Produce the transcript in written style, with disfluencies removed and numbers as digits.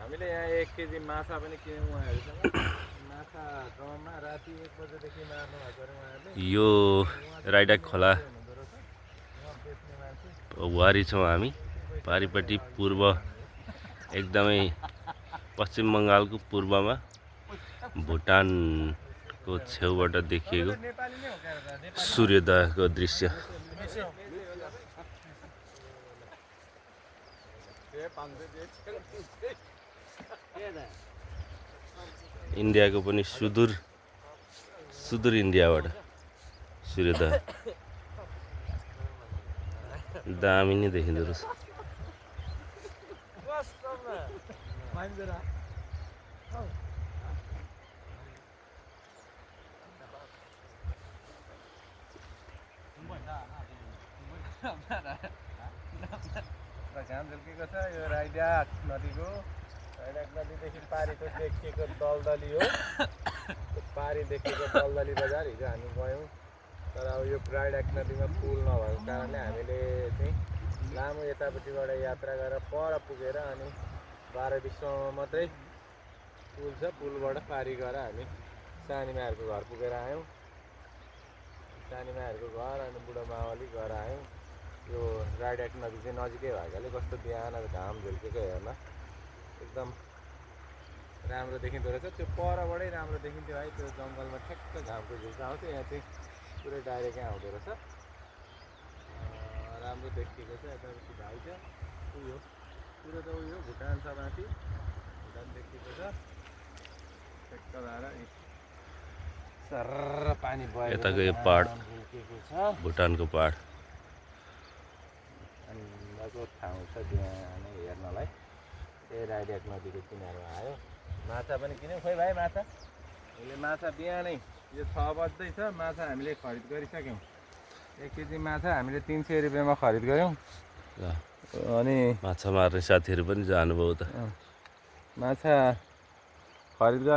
हामीले यहाँ 1 केजी माछा पनि किन्यौँ उहाँहरूसँग। माछा गाउँमा राति 1 बजेदेखि मार्नु भएको अरे उहाँहरूले। यो राइडाक खोला हुनुहुँदो रहेछ उहाँ बेच्ने मान्छे। वारी छौँ हामी। पारिपट्टि पूर्व एकदमै पश्चिम बङ्गालको पूर्वमा भुटानको छेउबाट देखिएको सूर्योदयको दृश्य। इन्डियाको पनि सुदूर इन्डियाबाट सूर्योदय दामी नै देखिँदो रहेछ। घाम झुल्केको छ यो राइडाक नदीको। राइडाक नदीदेखि पारिको देखिएको दलदली हो। पारी देखिएको दलदली बजार हिजो हामी गयौँ। तर अब यो राइडाक नदीमा पुल नभएको कारणले हामीले चाहिँ लामो यतापट्टिबाट यात्रा गरेर पर पुगेर अनि 12-20 मात्रै पुल छ। पुलबाट पारी गएर हामी सानीमाहरूको घर पुगेर आयौँ। सानीमाहरूको घर अनि बुढो मावली गएर आयौँ। यो राइडाक नदी चाहिँ नजिकै भएकाले कस्तो बिहान घाम झुल्केको हेर्न एकदम राम्रो देखिँदो रहेछ। त्यो परबाटै राम्रो देखिन्थ्यो भाइ। त्यो जङ्गलमा ठ्याक्क घामको झुल्का आउँथ्यो, यहाँ चाहिँ पुरै डाइरेक्टै आउँदो रहेछ। राम्रो देखिएको छ। यतापट्टि भाइ छ उयो पुरो त उयो भुटान छ माथि। भुटान देखिएको छ ठ्याक्क भएर सर्र पानी बगेको यताको यो पहाड भुटानको पहाड अन्दाजको ठाउँ छ बिहान हेर्नलाई। त्यही राइडाक नदीको किनारमा आयो। माछा पनि किन्यौँ। खोइ भाइ माछा अहिले माछा बिहानै यो 6 बज्दैछ। माछा हामीले खरिद गरिसक्यौँ। 1 केजी माछा हामीले 300 रुपियाँमा खरिद गऱ्यौँ। अनि माछा मार्ने साथीहरू पनि जानुभयो त। माछा खरिद गर्न